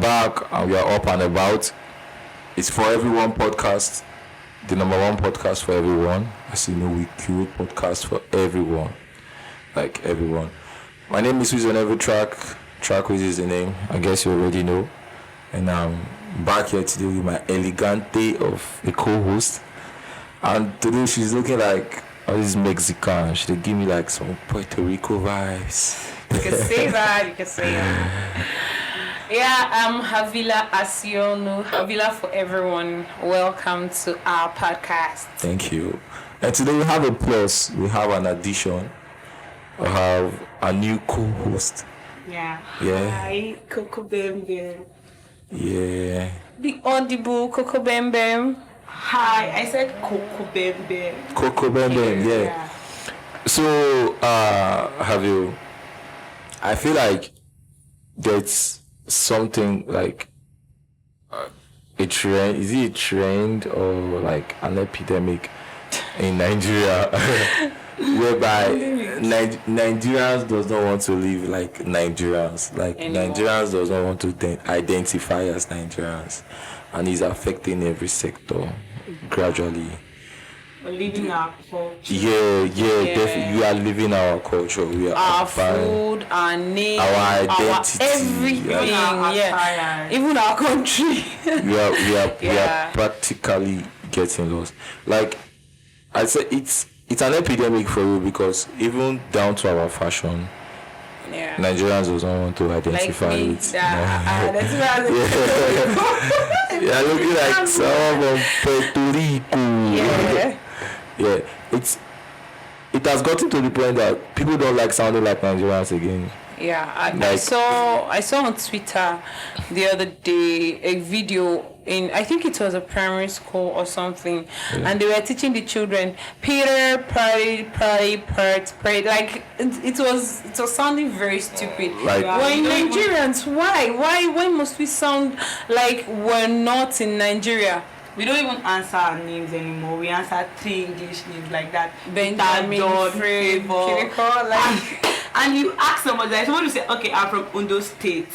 back and we are up and about. It's For Everyone podcast, the number one podcast for everyone. As you know, we curate podcast for everyone, like everyone. My name is Wiz on every track. Track Wiz is the name. I guess you already know. And I'm back here today with my elegante of a co-host. And today she's looking like this Mexican. She give me like some Puerto Rico vibes. You can say that. You can say that. Yeah, I'm Havila Asiono. Havila for everyone. Welcome to our podcast. Thank you. And today we have a plus. We have an addition. We have a new co-host. Yeah. Hi, Coco Bem Bem. Yeah. The audible Coco Bem Bem. Hi, I said Coco Bem Bem. Coco Bem Bem, yeah. So, have you... I feel like there's something like a trend. Is it a trend or like an epidemic in Nigeria whereby Nigerians does not want to live like Nigerians. Like anymore. Nigerians does not want to identify as Nigerians, and it's affecting every sector gradually. We're living our culture. Yeah. Definitely. We are living our culture. We are our food, our name, our identity, our everything. Even our country. we are practically getting lost. Like I say, it's an epidemic for you because even down to our fashion, Nigerians does not want to identify like with. You're looking like someone from Puerto Rico. Yeah, it has gotten to the point that people don't like sounding like Nigerians again. Yeah, I saw on Twitter the other day a video in, I think it was a primary school or something, and they were teaching the children Peter, party, party. Like it was sounding very stupid. Like, we're in Nigerians. Why must we sound like we're not in Nigeria? We don't even answer our names anymore. We answer 3 English names like that. Benjamin, Kiriko, like. And you ask somebody, like someone will say, okay, I'm from Ondo State.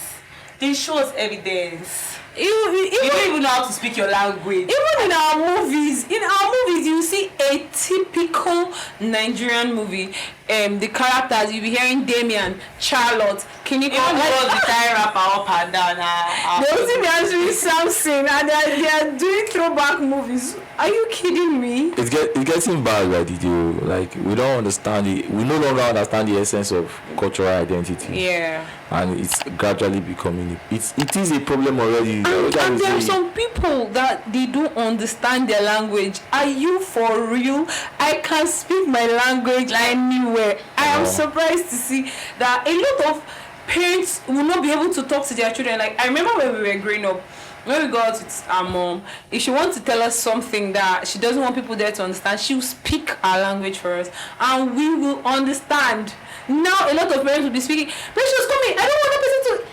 They show us evidence. You don't even know how to speak your language. Even in our movies, you see a typical Nigerian movie. The characters, you'll be hearing Damien, Charlotte, Kiniko. Even the tie rapper up and down. They'll see me answering Samson, and they are doing throwback movies. Are you kidding me? It's getting bad, right? Like we don't understand it. We no longer understand the essence of cultural identity. Yeah. And it's gradually becoming. It is a problem already. And there are some people that they don't understand their language. Are you for real? I can speak my language anywhere. I am surprised to see that a lot of parents will not be able to talk to their children. Like I remember when we were growing up, when we go out with our mom, if she wants to tell us something that she doesn't want people there to understand, she will speak our language for us, and we will understand. Now a lot of parents will be speaking, Precious, come in, I don't want that person to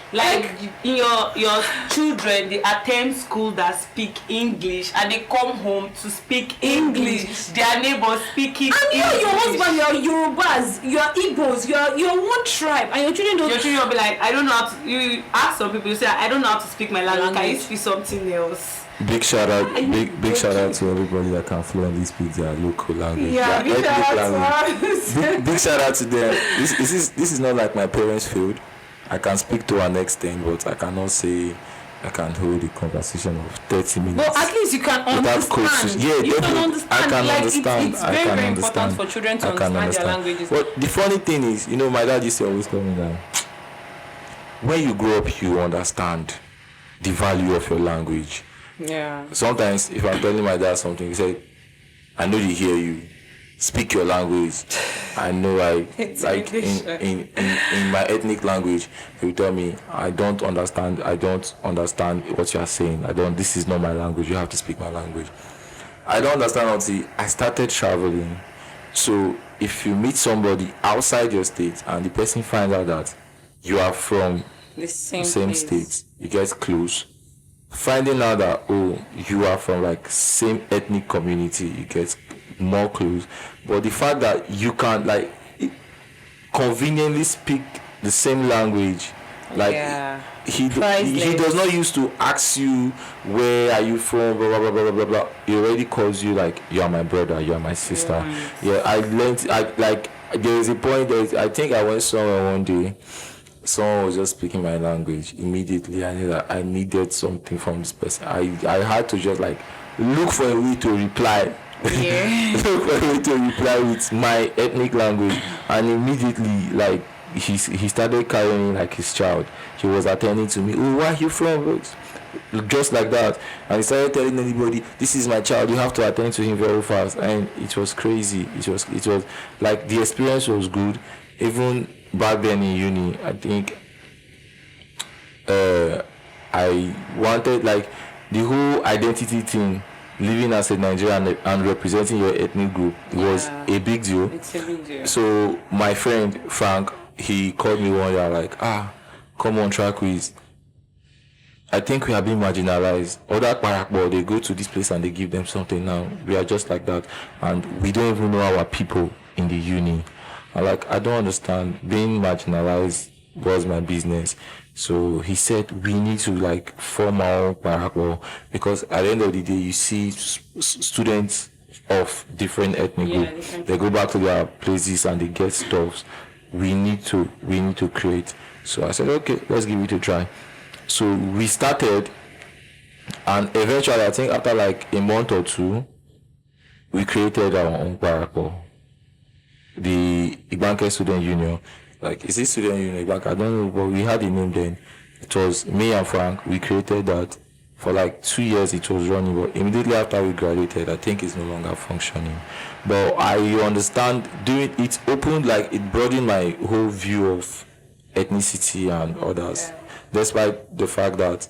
your children, they attend school that speak English and they come home to speak English. Their neighbors speaking English. And your husband, you're Yorubas, you're Igbos, you're one tribe, and your children don't. Your children will be like, I don't know how to. You ask some people, you say, I don't know how to speak my language. Can you speak something else? Big shout out to everybody that can fluently speak their local language. Yeah, big shout out to them. This is not like my parents' field. I can speak to an extent, but I cannot say I can hold a conversation of 30 minutes. But at least you can understand. You can understand. I can understand. It's very important for children to understand their languages. But the funny thing is, my dad used to always tell me that when you grow up, you understand the value of your language. Yeah. Sometimes if I'm telling my dad something, he said, I know they hear you. Speak your language. I know in my ethnic language, he will tell me, I don't understand what you are saying. This is not my language. You have to speak my language. I don't understand until I started traveling. So if you meet somebody outside your state and the person finds out that you are from the same state, you get close. Finding out that you are from like same ethnic community, you get more close. But the fact that you can like conveniently speak the same language Like he does not used to ask you where are you from, blah blah blah blah blah blah. He already calls you like you are my brother, you are my sister. Yeah, I learned. There is a point that I think I went somewhere one day. Someone was just speaking my language. Immediately, I knew that I needed something from this person. I had to just like look for a way to reply. Yeah. Look for a way to reply with my ethnic language, and immediately like he started carrying like his child. He was attending to me. Oh, where are you from? Just like that, and he started telling anybody, "This is my child. You have to attend to him very fast." And it was crazy. It was like the experience was good. Even back then in uni, I think I wanted like the whole identity thing. Living as a Nigerian and representing your ethnic group was a big deal. It's a big deal. So my friend Frank, he called me one year like, come on, try quiz. I think we are being marginalized. Other Parakbo, they go to this place and they give them something now. We are just like that. And we don't even know our people in the uni. And like, I don't understand. Being marginalized was my business. So he said we need to like form our own Parakbo, because at the end of the day, you see students of different ethnic groups. They go back to their places and they get stuff. We need to create. So I said, okay, let's give it a try. So we started, and eventually, I think after like a month or two, we created our own Parakbo, the Igbanke Student Union. Like, is it Student Union? Like, I don't know, but we had a name then. It was me and Frank. We created that. For like 2 years it was running, but immediately after we graduated, I think it's no longer functioning. But I understand doing it opened, like it broadened my whole view of ethnicity and others. Despite the fact that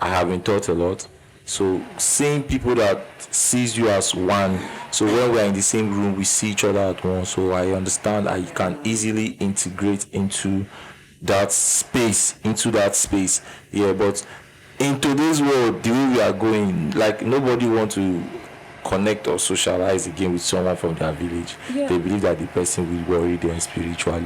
I have been taught a lot. So seeing people that sees you as one, so when we're in the same room, we see each other at once. So I understand I can easily integrate into that space. Yeah, but in today's world, the way we are going, like nobody want to connect or socialize again with someone from their village. Yeah. They believe that the person will worry them spiritually.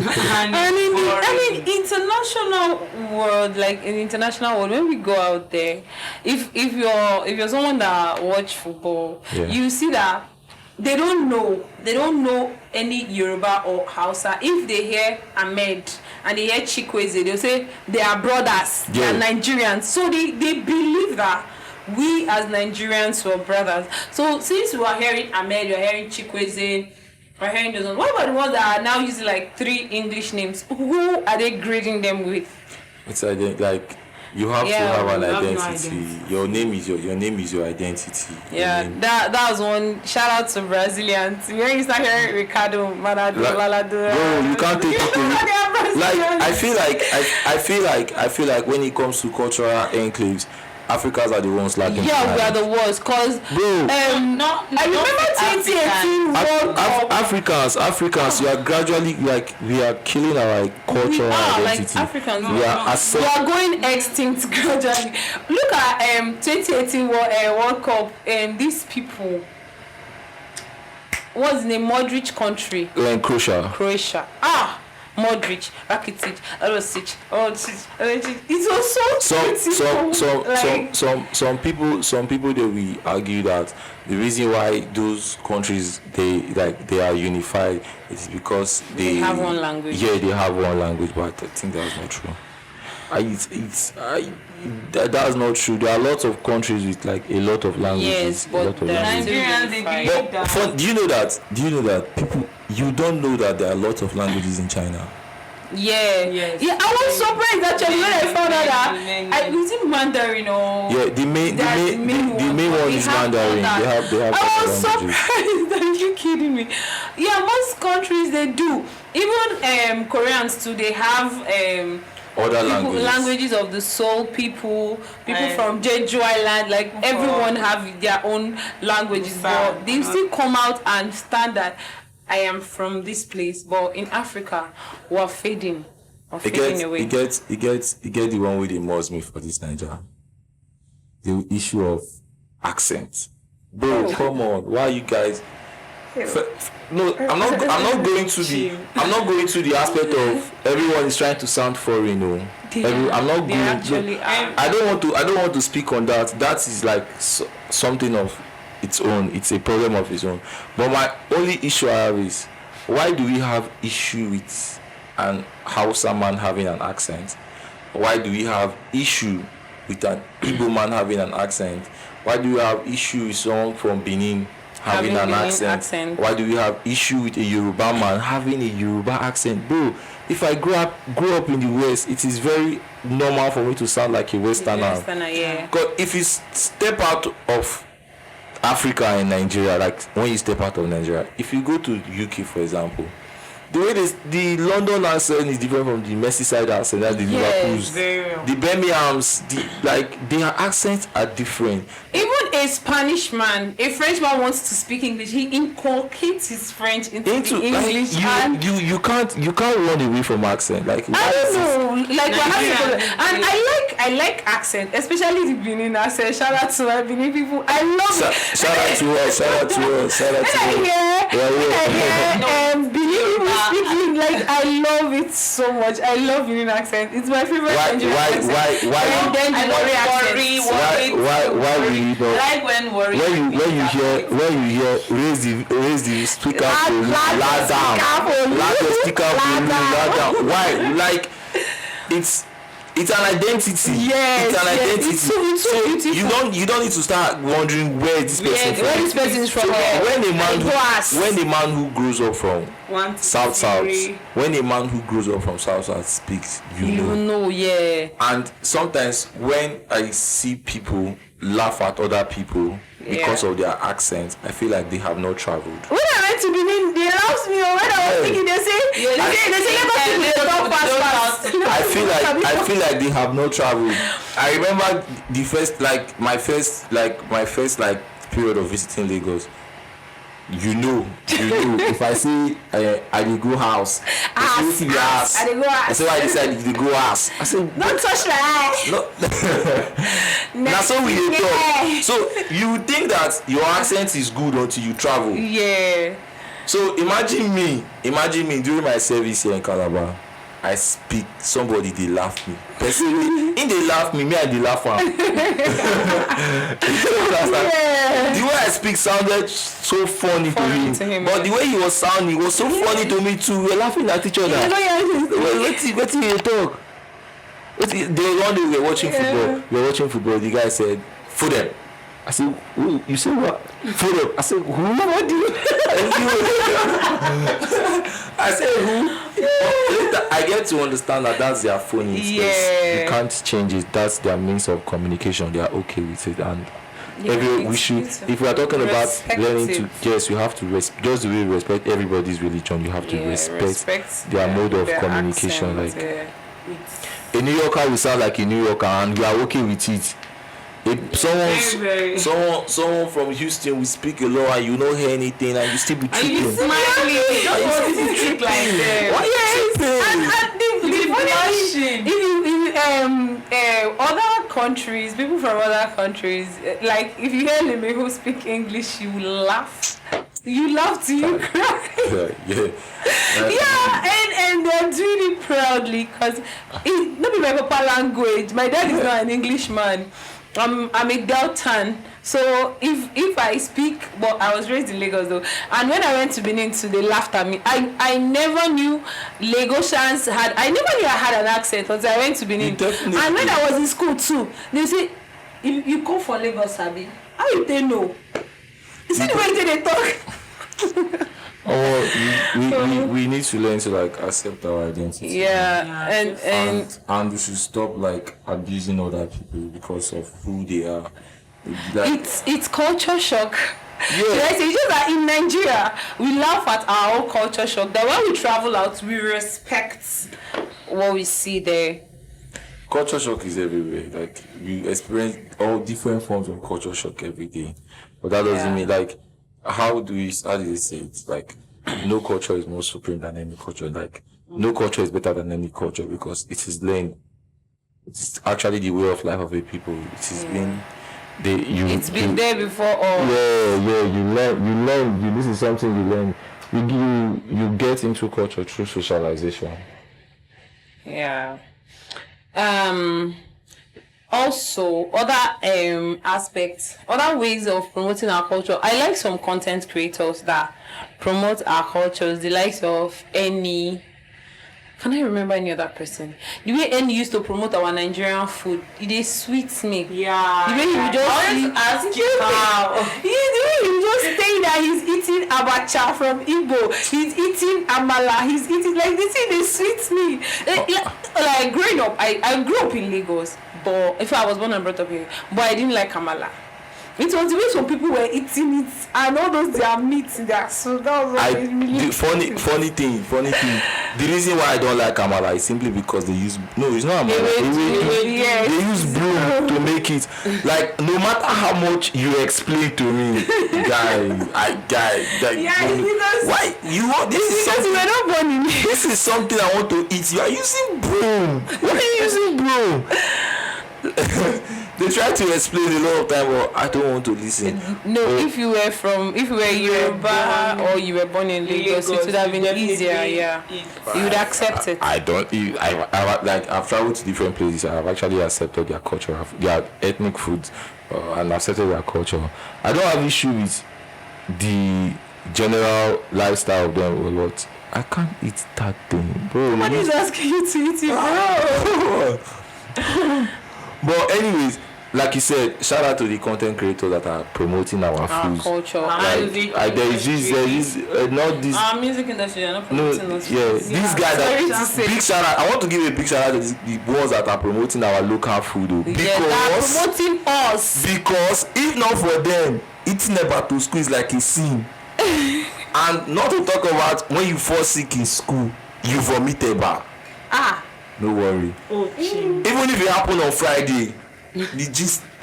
I mean, international world, like in the international world, when we go out there, if you're someone that watch football, you see that they don't know any Yoruba or Hausa. If they hear Ahmed and they hear Chikweze, they'll say they are brothers, they are Nigerians. So they believe that we as Nigerians were brothers. So since we are hearing Ahmed, you're hearing Chikweze, we're hearing those ones. What about the ones that are now using like 3 English names? Who are they grading them with? It's like you have to have an identity. Your name is your identity. Yeah, that was one. Shout out to Brazilians. When you start hearing Ricardo, Manado, Valado. Bro, you can't take it. Like I feel like when it comes to cultural enclaves, Africans are the ones lacking. Yeah, we are the worst. Cause I remember 2018 World Cup. Africans, we are gradually like we are killing our cultural identity. Like Africans, we are going extinct gradually. Look at 2018 World Cup. These people. What's the name? Modric country. Croatia. Modric, Rakitic, Orosic. It was so some people they will argue that the reason why those countries they are unified is because they have one language. Yeah, they have one language, but I think that's not true. That's not true. There are lots of countries with like a lot of languages. Yes, but the Nigerians they believe that. Do you know that people? You don't know that there are lots of languages in China. Yeah. Yes. Yeah, I was surprised actually when I found out that I was in Mandarin or the main one is Mandarin. They have I was surprised. Are you kidding me? Yeah, most countries they do. Even Koreans too, they have other languages of the Seoul people from Jeju Island, like everyone have their own languages, but they still come out and stand that I am from this place. But in Africa, we're fading away. It gets the one with the most me for this Nigeria. The issue of accent. Bro, come on. Why you guys No, I'm not going to the. I'm not going to the aspect of everyone is trying to sound foreign. No, I'm not going. Actually, I don't want to. I don't want to speak on that. That is like something of its own. It's a problem of its own. But my only issue I have is why do we have issue with an Hausa man having an accent? Why do we have issue with an Igbo man having an accent? Why do we have issue with someone from Benin having an accent? Why do we have issue with a Yoruba man having a Yoruba accent? Bro, if I grew up in the West, it is very normal for me to sound like a Westerner. Yeah. Because if you step out of Africa and Nigeria, like when you step out of Nigeria, if you go to UK, for example, the way the London accent is different from the Merseyside accent, that's the Liverpool's, the Birmingham's, their accents are different. Even a Spanish man, a French man wants to speak English, he inculcates his French into the English. Like, you can't run away from accent. Like I don't know, like and I like accent, especially the Benin accent. Shout out to my Benin people. I love it. Shout out to us. Benin people speaking, like I love it so much. I love Benin accent. It's my favorite Nigerian accent. Why and then the worry accent. Why will you know? Like when worry. When you hear raise the speaker volume, loud down. Why? Like it's an identity. Yes, it's an identity. It's so beautiful. You don't need to start wondering where this person is from. When a man who grows up from South, when a man who grows up from South speaks, you know, yeah. And sometimes when I see people laugh at other people because of their accents, I feel like they have not traveled. When I went to Benin, they laughed me. When I was thinking, they say I feel like they have not traveled. I remember my first period of visiting Lagos. You know, if I say I dey go house, I say why I said they go house. I say don't touch my eye. No. That's how we dey talk. So you think that your accent is good until you travel. Yeah. So imagine me during my service here in Calabar. I speak, somebody they laugh me. Personally, in they laugh me I they laugh am. The way I speak sounded so funny to him. But the way he was sounding was so funny to me too. We were laughing at each other. What did you talk? They one day we were watching football. The guy said, "For them." I said, "Who? You said what? For them." I said, "Who? What do you?" I said, "Who?" Later, I get to understand that that's their phone. Yeah. You can't change it. That's their means of communication. They are okay with it, and we should. If we are talking about learning to, yes, you have to just the way you respect everybody's religion. You have to respect their mode of communication. Accent, a New Yorker will sound like a New Yorker, and you are okay with it. If someone from Houston will speak a lot and you don't hear anything and you still be tripping. And you smiling. You don't want to trick like them. Yes. And if other countries, people from other countries, like if you hear Lemeho speak English, you will laugh. You laugh till you cry. And they're doing it proudly because it's not my papa language. My dad is not an Englishman. I'm a Deltan, so if I speak, well, I was raised in Lagos though, and when I went to Benin too, they laughed at me. I never knew Lagosians had. I never knew I had an accent until I went to Benin. And when I was in school too, they say, "You come from Lagos, Abi? How you they know? You see the way they talk." We need to learn to like accept our identity. And we should stop like abusing other people because of who they are. Like, it's culture shock. Yeah. It's just that in Nigeria we laugh at our own culture shock. That when we travel out, we respect what we see there. Culture shock is everywhere. Like you experience all different forms of culture shock every day, but that doesn't mean like. How do they say it? Like, no culture is more supreme than any culture. Like, no culture is better than any culture because it is learned. It's actually the way of life of a people. It is being It's been there before. Or you learn. This is something you learn. You get into culture through socialization. Yeah. Also, other aspects, other ways of promoting our culture. I like some content creators that promote our cultures. The likes of Any. Can I remember any other person? The way Any used to promote our Nigerian food, it sweets me. Yeah. The way you just ask you how. The way you just say that he's eating abacha from Igbo, he's eating amala, he's eating like this thing. It sweets me. Like growing up, I grew up in Lagos, but if I was born and brought up here, but I didn't like amala. It was the way some people were eating it and all those their meats there. So that was really funny thing. The reason why I don't like amala is simply because they use it's not amala. They use broom to make it. Like no matter how much you explain to me, guy. Why you want this? Is because you were not born in it. This is something I want to eat. You are using broom. Why are you using broom? They try to explain a lot of time, but I don't want to listen. No, if you were Yoruba or you were born in Lagos, it would have been easier. Yeah, you would accept it. I I've traveled to different places. I've actually accepted their culture, their ethnic foods, and accepted their culture. I don't have issue with the general lifestyle of them, but I can't eat that thing, bro. Nobody's asking you to eat it, bro. But anyways, like you said, shout out to the content creators that are promoting our food culture. There is not this music industry. They're not promoting us. This guy that big shout out. I want to give a big shout out to the ones that are promoting our local food, because they are promoting us. Because if not for them, eating eba to school is like a sin. And not to talk about when you fall sick in school, you vomit eba. No worry. Even if it happen on Friday,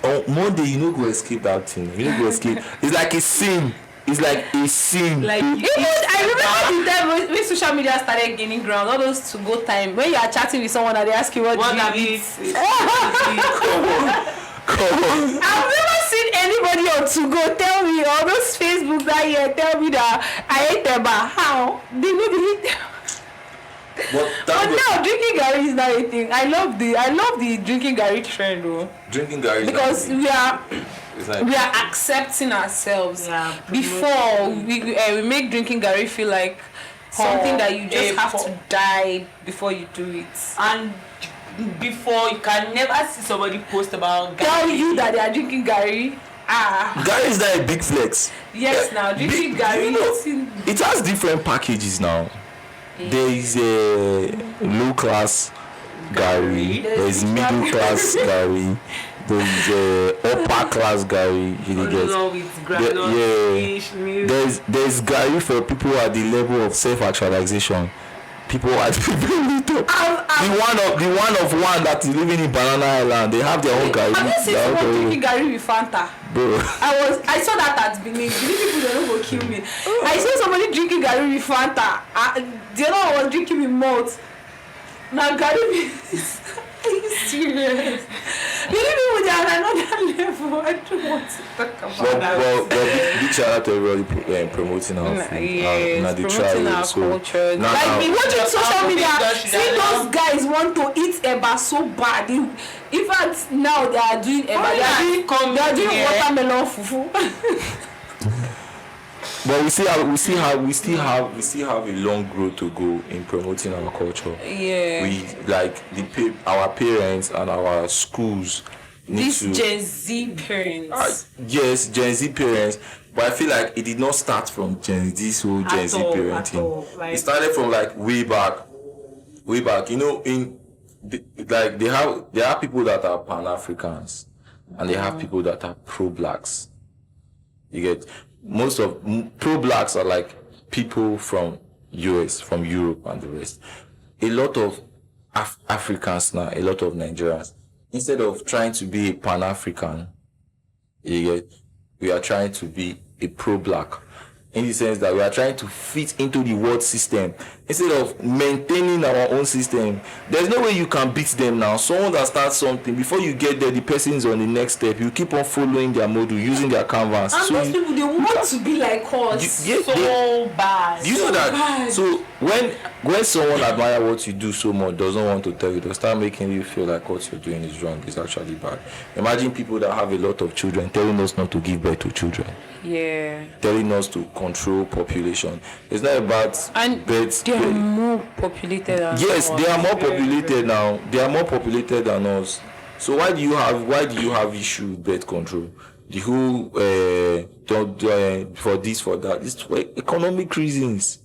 on Monday you no go escape that thing. You no go escape. It's like a sin. It's like a sin. Like I remember the time when social media started gaining ground. All those to go time when you are chatting with someone and they ask you what do you eat. Come on. I've never seen anybody on to go tell me all those Facebook that year tell me that I ate eba. How? They no believe them. But now drinking garri is not a thing. I love the drinking garri trend though. Drinking garri because we are accepting ourselves. Before we make drinking garri feel like something that you just have to die before you do it. And before you can never see somebody post about garri. Tell you that they are drinking garri. Garri is not a big flex. Yes, now drinking garri. It has different packages now. There is a low class garri, there is middle class garri, there is a upper class garri. There's garri for people at the level of self-actualization. People at the one that is living in Banana Island, they have their own garri. Have you seen someone drinking garri with Fanta? Bro. I saw that at Benin. Benin people they don't go kill me. I saw somebody drinking garri with Fanta. The other one was drinking with malt. Now garri with are you serious? Benin people they are at another level. I don't want to talk about that. Well, big shout out to everybody promoting our food. Promoting our culture. Like we watch on social media, see those guys want to eat eba so bad. In fact, now they are doing eba. They are doing watermelon fufu. But we still have a long road to go in promoting our culture. Yeah. We like our parents and our schools. Gen Z parents. Yes, Gen Z parents. But I feel like it did not start from Gen Z parenting. It started from like way back. You know, there are people that are Pan-Africans and they have people that are pro-blacks. You get most of pro-blacks are like people from US, from Europe and the rest. A lot of Africans now, a lot of Nigerians, instead of trying to be a Pan-African, we are trying to be a pro-black. in the sense that we are trying to fit into the world system instead of maintaining our own system. There's no way you can beat them now. Someone that starts something, before you get there, the person is on the next step. You keep on following their model, using their canvas. And so those people, they want to be like us. So bad. You know that. bad. So when someone admire what you do so much, doesn't want to tell you, they'll start making you feel like what you're doing is wrong. It's actually bad. Imagine people that have a lot of children telling us not to give birth to children. Yeah. Telling us to control population. It's not about And births. they are more populated than Yes, us. they are more populated now. They are more populated than us. So why do you have issue with birth control? The whole don't for this, for that. It's for economic reasons.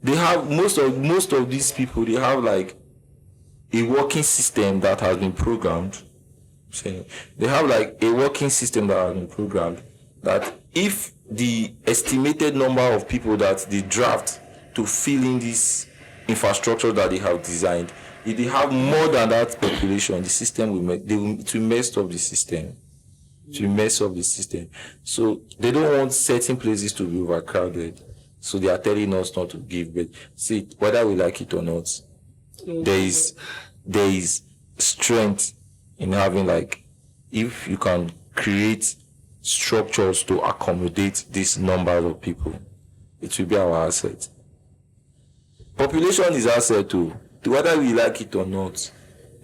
They have most of these people. They have like a working system that has been programmed. They have like a working system that has been programmed that if the estimated number of people that they draft to fill in this infrastructure that they have designed, if they have more than that population, the system will mess up the system. To mess up the system. So they don't want certain places to be overcrowded. So they are telling us not to give birth. See, whether we like it or not, there is strength in having, like, if you can create structures to accommodate this number of people, it will be our asset. Population is asset too. Whether we like it or not,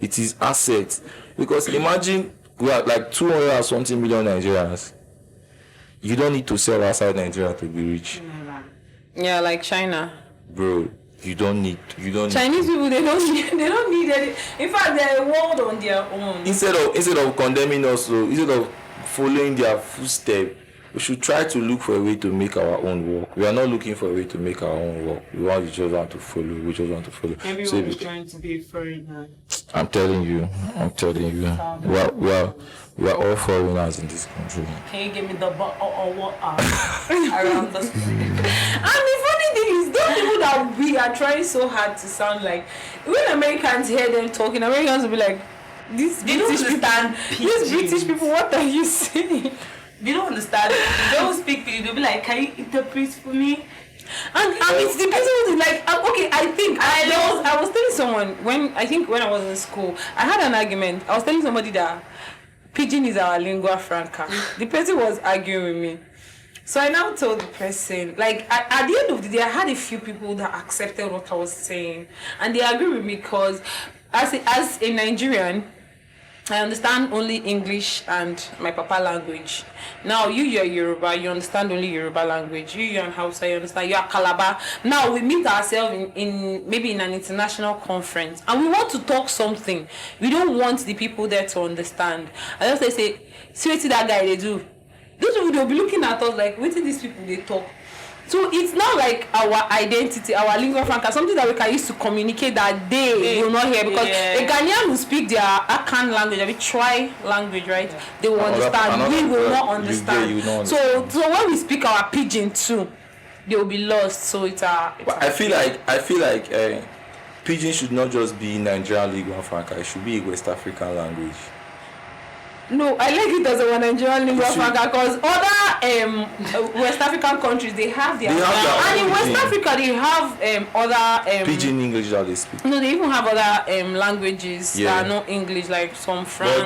it is asset. Because imagine we are like 200 or something million Nigerians. You don't need to sell outside Nigeria to be rich. Yeah, like China. Bro, you don't need. Chinese people, they don't need any. In fact, they're a world on their own. Instead of condemning us, so instead of following their footsteps, we should try to look for a way to make our own work. We are not looking for a way to make our own work. We just want to follow. Everyone is trying to be a foreigner. I'm telling you. We are all foreigners in this country. Can you give me the or what around the And the funny thing is, those people that we are trying so hard to sound like, when Americans hear them talking, Americans will be like, these British people, what are you saying? They don't understand. They don't speak Pidgin. They'll be like, can you interpret for me? And it's the person who's like, okay, I was telling someone when I was in school, I had an argument. I was telling somebody that Pidgin is our lingua franca. The person was arguing with me. So I now told the person, like, at the end of the day, I had a few people that accepted what I was saying. And they agree with me because as a Nigerian, I understand only English and my papa language. Now you're Yoruba, you understand only Yoruba language. You're Hausa, you understand. You're Calabar. Now we meet ourselves in maybe in an international conference, and we want to talk something. We don't want the people there to understand. I just say, see what that guy they do. Those people, they'll be looking at us like, what did these people they talk? So it's not like our identity, our lingua franca, something that we can use to communicate that they will not hear, because a Ghanaian will speak their Akan language, a Twi language, right? Yeah. They will understand. We will not understand. So when we speak our Pidgin too, they will be lost. So it's I feel like Pidgin should not just be Nigerian lingua franca. It should be a West African language. No, I like it as a Nigerian lingua franca because other West African countries, they have their and in West Africa they have other Pidgin English that they speak. No, they even have other languages that are not English, like some France.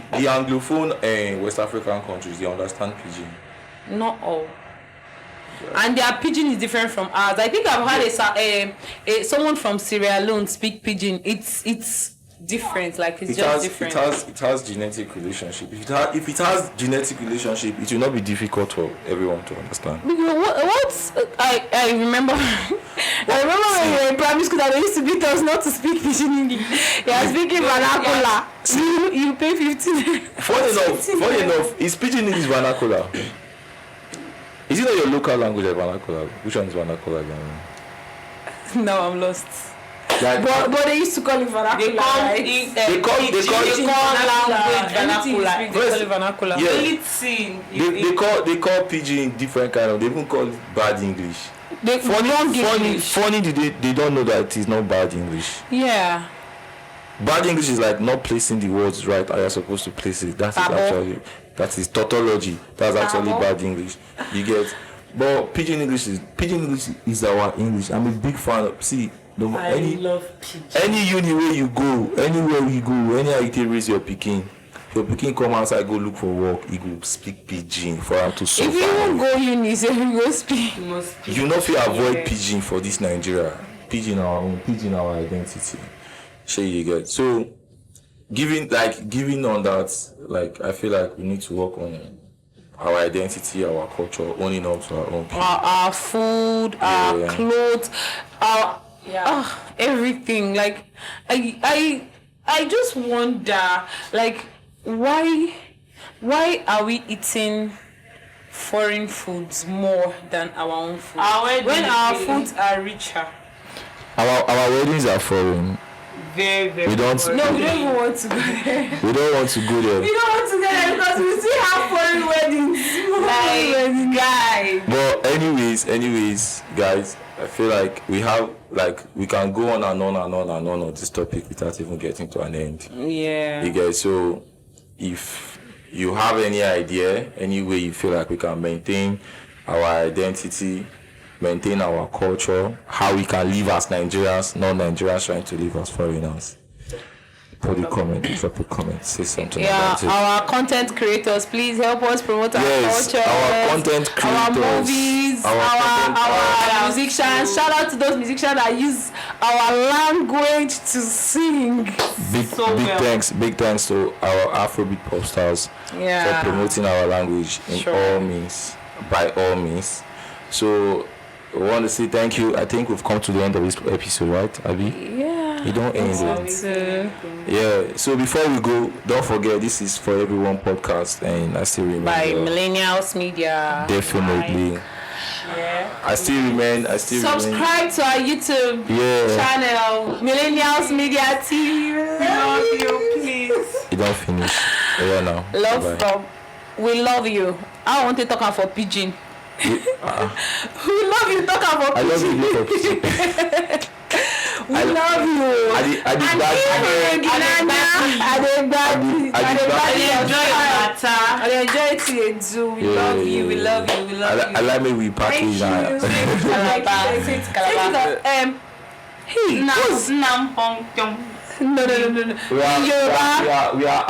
But the Anglophone West African countries, they understand Pidgin. Not all. And their Pidgin is different from ours. I think I've had someone from Sierra Leone speak Pidgin. It's different, like it's just different. It has genetic relationship. If it has genetic relationship, it will not be difficult for everyone to understand. I remember when we were in primary school that they used to beat us not to speak Pidgin English. They are speaking vernacular. You pay 15. Funny enough, is Pidgin English vernacular? Is it not your local language or vernacular? Which one is vernacular again? No, I'm lost. Like, but they used to call it vernacular. They call vernacular. Yeah. They call Pidgin different kind of. They even call it bad English. Funny. They don't know that it is not bad English. Yeah. Bad English is like not placing the words right how you're supposed to place it. That is tautology. That's actually bad English. You get. But Pidgin English is our English. I'm a big fan of. See, no, I love Pidgin. any uni where you go, anywhere you go, any IT raise your Peking. Your Peking come outside, go look for work. He go speak Pidgin for him to suffer. If you won't go uni, say you go speak. You know if you avoid Pidgin for this Nigeria, Pidgin our own, Pidgin our identity. Sure you get. So giving on that, like I feel like we need to work on our identity, our culture, owning up to our own people. Our food, our clothes, our everything. Like I just wonder, like why are we eating foreign foods more than our own food? When our foods are richer. Our weddings are foreign. Very, very. We don't even want to go there. We don't want to go there. We don't want to go there because we still have foreign weddings. Guys. But anyways, guys, I feel like we can go on and on this topic without even getting to an end. Yeah. You guys, so if you have any idea, any way you feel like we can maintain our identity, maintain our culture, how we can live as Nigerians, not Nigerians trying to live as foreigners. Drop a comment, say something about it. Our content creators, please help us promote our culture. Our content creators, our movies, our musicians. Shout out to those musicians that use our language to sing. Big thanks to our Afrobeat pop stars for promoting our language by all means. So I want to say thank you. I think we've come to the end of this episode, right, Abby? Yeah. You don't end it. Yeah. So before we go, don't forget this is For Everyone podcast, and I still remember by Millennials Media. Definitely. Yeah. I still subscribe to our YouTube channel, Millennials Media TV. Love you, please. You don't finish. Yeah, now. We love you. I want to talk for Pidgin. We love you. Talk about Pidgin. I love you. Pidgin. We love you. I enjoy it you do. We love you. We love you. I like me we package that. Hey, no. we are